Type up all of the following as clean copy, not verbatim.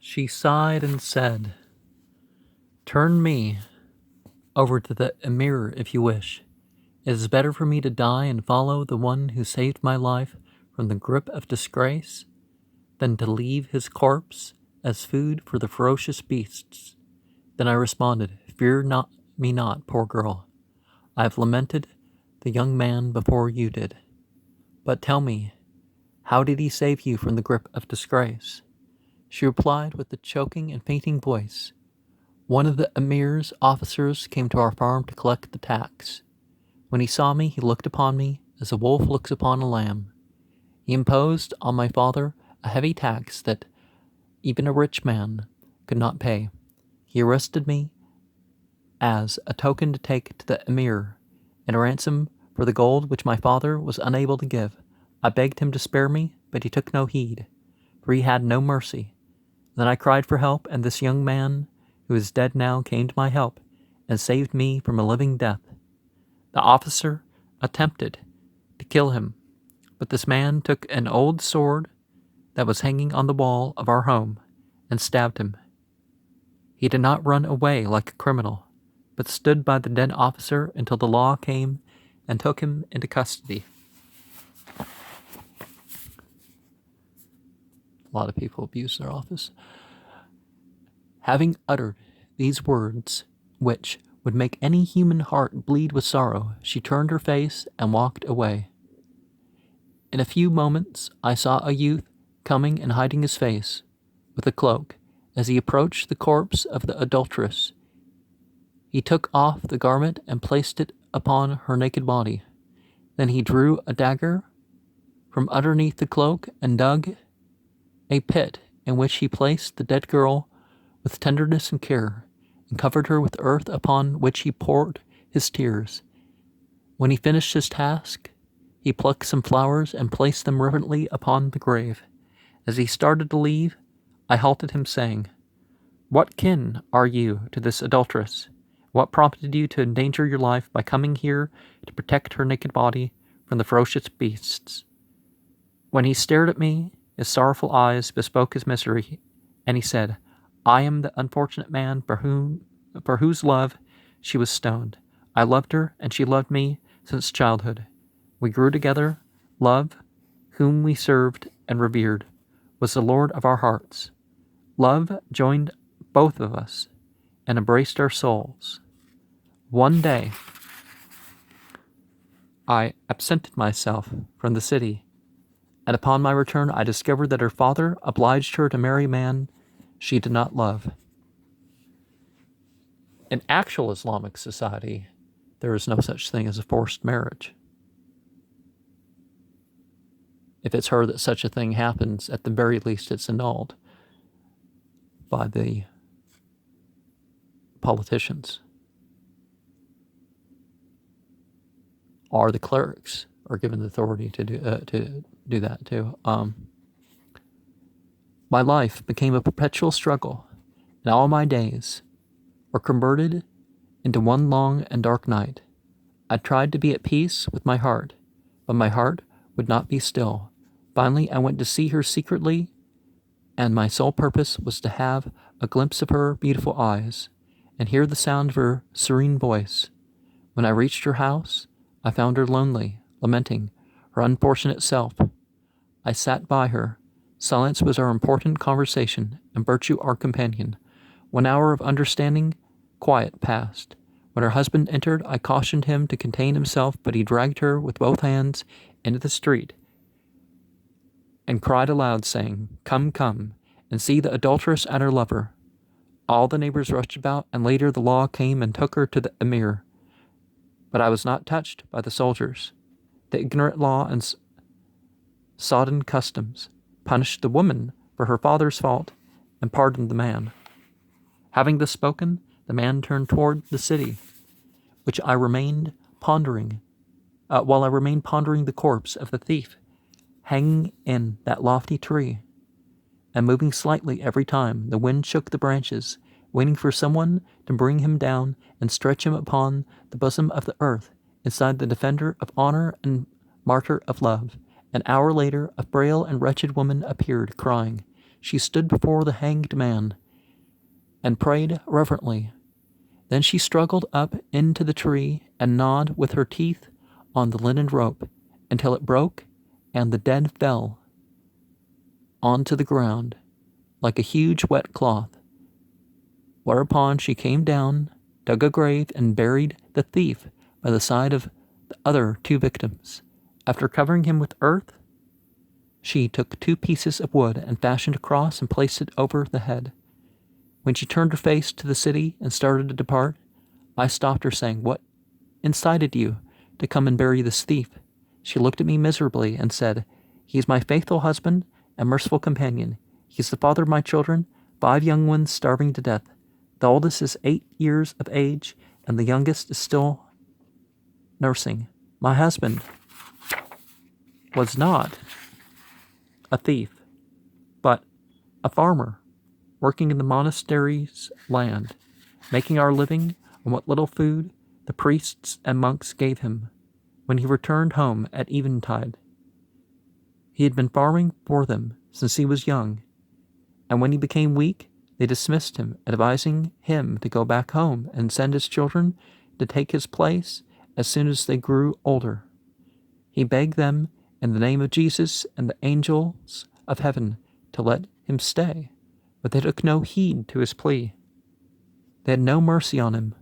She sighed and said, "Turn me over to the Emir if you wish. It is better for me to die and follow the one who saved my life from the grip of disgrace than to leave his corpse as food for the ferocious beasts." Then I responded, "Fear me not, poor girl. I have lamented the young man before you did. But tell me, how did he save you from the grip of disgrace?" She replied with a choking and fainting voice, "One of the Emir's officers came to our farm to collect the tax. When he saw me, he looked upon me as a wolf looks upon a lamb. He imposed on my father a heavy tax that even a rich man could not pay. He arrested me as a token to take to the Emir, in ransom for the gold which my father was unable to give. I begged him to spare me, but he took no heed, for he had no mercy. Then I cried for help, and this young man, who is dead now, came to my help and saved me from a living death. The officer attempted to kill him, but this man took an old sword that was hanging on the wall of our home and stabbed him. He did not run away like a criminal, but stood by the dead officer until the law came and took him into custody." A lot of people abuse their office. Having uttered these words, which would make any human heart bleed with sorrow, she turned her face and walked away. In a few moments I saw a youth coming and hiding his face with a cloak. As he approached the corpse of the adulteress, he took off the garment and placed it upon her naked body. Then he drew a dagger from underneath the cloak and dug a pit in which he placed the dead girl with tenderness and care, and covered her with earth upon which he poured his tears. When he finished his task, he plucked some flowers and placed them reverently upon the grave. As he started to leave, I halted him, saying, "What kin are you to this adulteress? What prompted you to endanger your life by coming here to protect her naked body from the ferocious beasts?" When he stared at me, his sorrowful eyes bespoke his misery, and he said, "I am the unfortunate man for whose love she was stoned. I loved her, and she loved me since childhood. We grew together. Love, whom we served and revered, was the Lord of our hearts. Love joined both of us and embraced our souls. One day, I absented myself from the city, and upon my return I discovered that her father obliged her to marry a man she did not love. In actual Islamic society, there is no such thing as a forced marriage. If it's heard that such a thing happens, at the very least it's annulled by the politicians. Or the clerics are given the authority to do that too. My life became a perpetual struggle, and all my days were converted into one long and dark night. I tried to be at peace with my heart, but my heart would not be still. Finally, I went to see her secretly, and my sole purpose was to have a glimpse of her beautiful eyes and hear the sound of her serene voice. When I reached her house, I found her lonely, lamenting her unfortunate self. I sat by her. Silence was our important conversation, and virtue our companion. 1 hour of understanding, quiet passed. When her husband entered, I cautioned him to contain himself, but he dragged her with both hands into the street and cried aloud, saying, "Come, come, and see the adulteress and her lover." All the neighbors rushed about, and later the law came and took her to the Emir. But I was not touched by the soldiers. The ignorant law and sodden customs punished the woman for her father's fault and pardoned the man. Having thus spoken, the man turned toward the city, while I remained pondering the corpse of the thief hanging in that lofty tree, and moving slightly every time the wind shook the branches, waiting for someone to bring him down and stretch him upon the bosom of the earth, inside the defender of honor and martyr of love. An hour later, a frail and wretched woman appeared, crying. she stood before the hanged man and prayed reverently. Then she struggled up into the tree and gnawed with her teeth on the linen rope until it broke and the dead fell onto the ground like a huge wet cloth. Whereupon she came down, dug a grave, and buried the thief by the side of the other two victims. After covering him with earth, she took 2 pieces of wood and fashioned a cross and placed it over the head. When she turned her face to the city and started to depart, I stopped her, saying, "What incited you to come and bury this thief?" She looked at me miserably and said, "He is my faithful husband and merciful companion. He is the father of my children, 5 young ones starving to death. The oldest is 8 years of age, and the youngest is still nursing. My husband was not a thief, but a farmer, working in the monastery's land, making our living on what little food the priests and monks gave him when he returned home at eventide. He had been farming for them since he was young, and when he became weak, they dismissed him, advising him to go back home and send his children to take his place as soon as they grew older. He begged them in the name of Jesus and the angels of heaven to let him stay, but they took no heed to his plea. They had no mercy on him,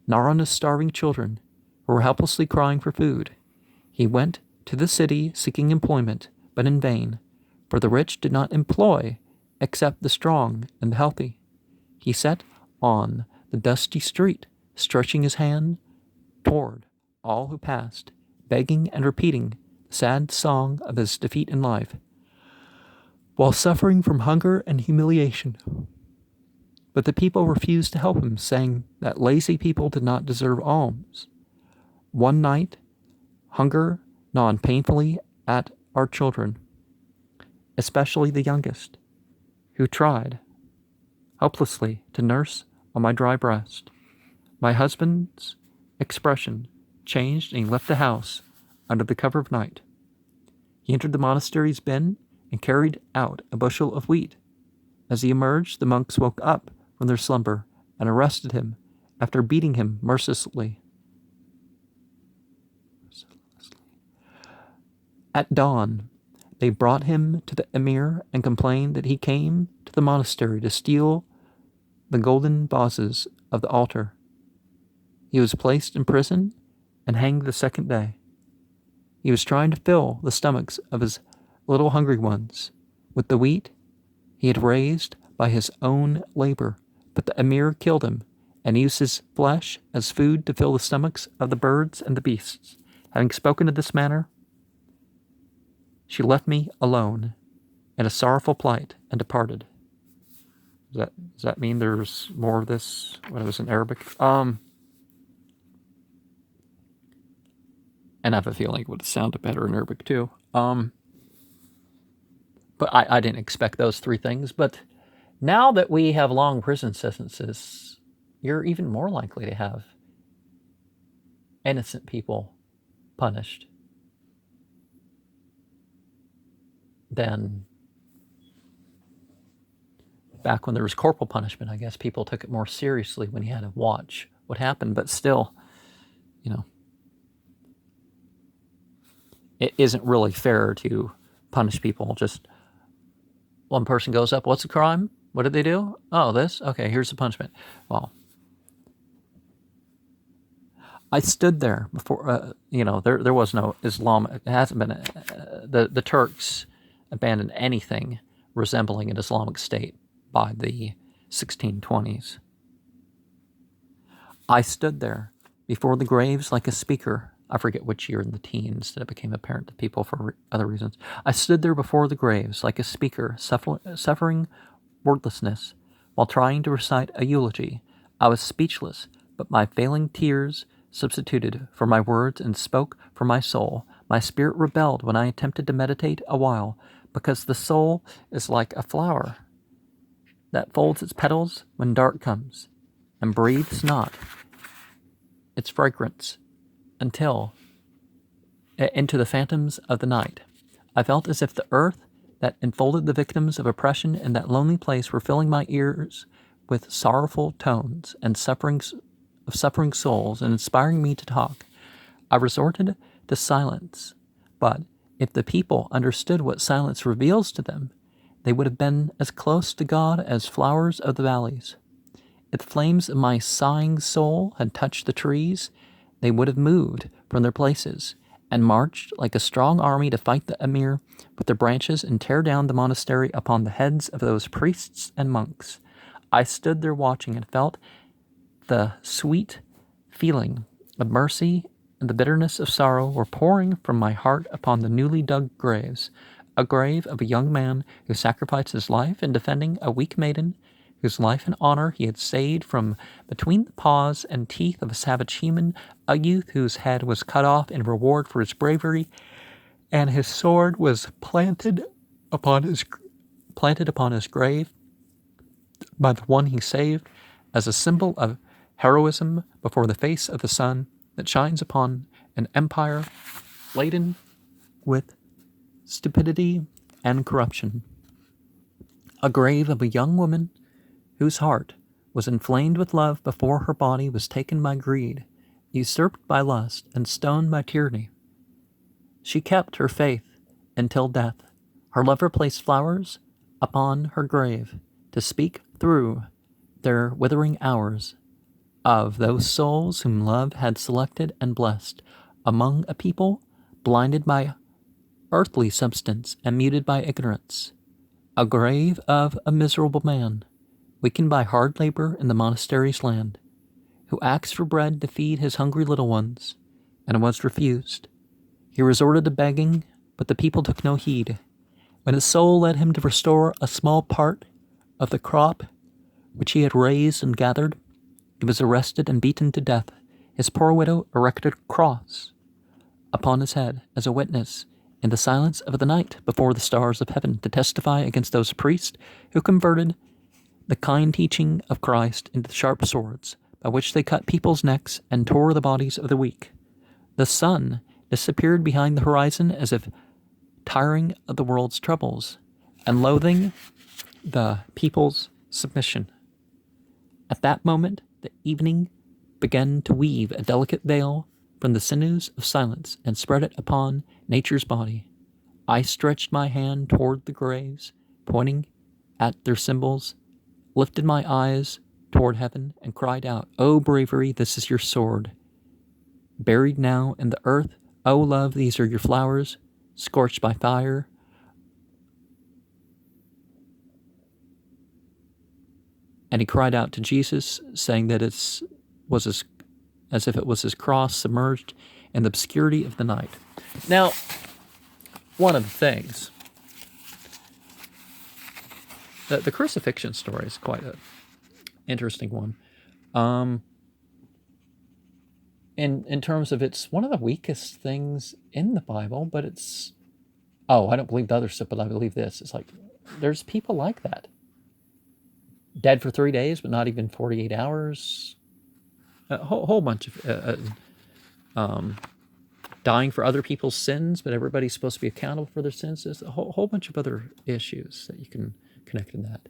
nor on his starving children, who were helplessly crying for food. He went to the city seeking employment, but in vain, for the rich did not employ except the strong and the healthy. He sat on the dusty street, stretching his hand toward all who passed, begging and repeating the sad song of his defeat in life, while suffering from hunger and humiliation. But the people refused to help him, saying that lazy people did not deserve alms. One night, hunger gnawed painfully at our children, especially the youngest, who tried hopelessly to nurse on my dry breast. My husband's expression changed, and he left the house under the cover of night. He entered the monastery's bin and carried out a bushel of wheat. As he emerged, the monks woke up from their slumber and arrested him after beating him mercilessly. At dawn, they brought him to the emir and complained that he came to the monastery to steal the golden vases of the altar. He was placed in prison and hanged the second day. He was trying to fill the stomachs of his little hungry ones with the wheat he had raised by his own labor, but the emir killed him and used his flesh as food to fill the stomachs of the birds and the beasts. Having spoken in this manner, she left me alone in a sorrowful plight and departed. Does that mean there's more of this when it was in Arabic? And I have a feeling it would have sounded better in Arabic too. But I didn't expect those 3 things. But now that we have long prison sentences, you're even more likely to have innocent people punished than back when there was corporal punishment. I guess people took it more seriously when you had to watch what happened. But still, it isn't really fair to punish people. Just one person goes up, what's the crime? What did they do? Oh, this? Okay, here's the punishment. Well, I stood there before, there was no Islam. It hasn't been, the Turks abandoned anything resembling an Islamic state by the 1620s. I stood there before the graves like a speaker. I forget which year in the teens that it became apparent to people for other reasons. I stood there before the graves like a speaker, suffering wordlessness while trying to recite a eulogy. I was speechless, but my failing tears substituted for my words and spoke for my soul. My spirit rebelled when I attempted to meditate a while, because the soul is like a flower that folds its petals when dark comes and breathes not its fragrance until into the phantoms of the night. I felt as if the earth that enfolded the victims of oppression in that lonely place were filling my ears with sorrowful tones and suffering souls and inspiring me to talk. I resorted to silence, but if the people understood what silence reveals to them, they would have been as close to God as flowers of the valleys. If the flames of my sighing soul had touched the trees, they would have moved from their places and marched like a strong army to fight the emir with their branches and tear down the monastery upon the heads of those priests and monks. I stood there watching and felt the sweet feeling of mercy and the bitterness of sorrow were pouring from my heart upon the newly dug graves, a grave of a young man who sacrificed his life in defending a weak maiden, whose life and honor he had saved from between the paws and teeth of a savage human, a youth whose head was cut off in reward for his bravery, and his sword was planted upon his grave by the one he saved, as a symbol of heroism before the face of the sun that shines upon an empire laden with stupidity and corruption. A grave of a young woman whose heart was inflamed with love before her body was taken by greed, usurped by lust, and stoned by tyranny. She kept her faith until death. Her lover placed flowers upon her grave to speak through their withering hours of those souls whom love had selected and blessed among a people blinded by earthly substance and muted by ignorance. A grave of a miserable man, weakened by hard labor in the monastery's land, who asked for bread to feed his hungry little ones, and was refused. He resorted to begging, but the people took no heed. When his soul led him to restore a small part of the crop which he had raised and gathered, he was arrested and beaten to death. His poor widow erected a cross upon his head as a witness in the silence of the night before the stars of heaven to testify against those priests who converted the kind teaching of Christ into sharp swords by which they cut people's necks and tore the bodies of the weak. The sun disappeared behind the horizon as if tiring of the world's troubles and loathing the people's submission. At that moment, the evening began to weave a delicate veil from the sinews of silence and spread it upon nature's body. I stretched my hand toward the graves, pointing at their symbols, lifted my eyes toward heaven, and cried out, "O bravery, this is your sword. Buried now in the earth, O love, these are your flowers, scorched by fire." And he cried out to Jesus, saying that it was as if it was his cross submerged in the obscurity of the night. Now, one of the things, the crucifixion story is quite an interesting one. In terms of it's one of the weakest things in the Bible, but it's, I don't believe the other stuff, but I believe this. It's like, there's people like that. Dead for 3 days, but not even 48 hours. A whole bunch of dying for other people's sins, but everybody's supposed to be accountable for their sins. There's a whole bunch of other issues that you can connect in that.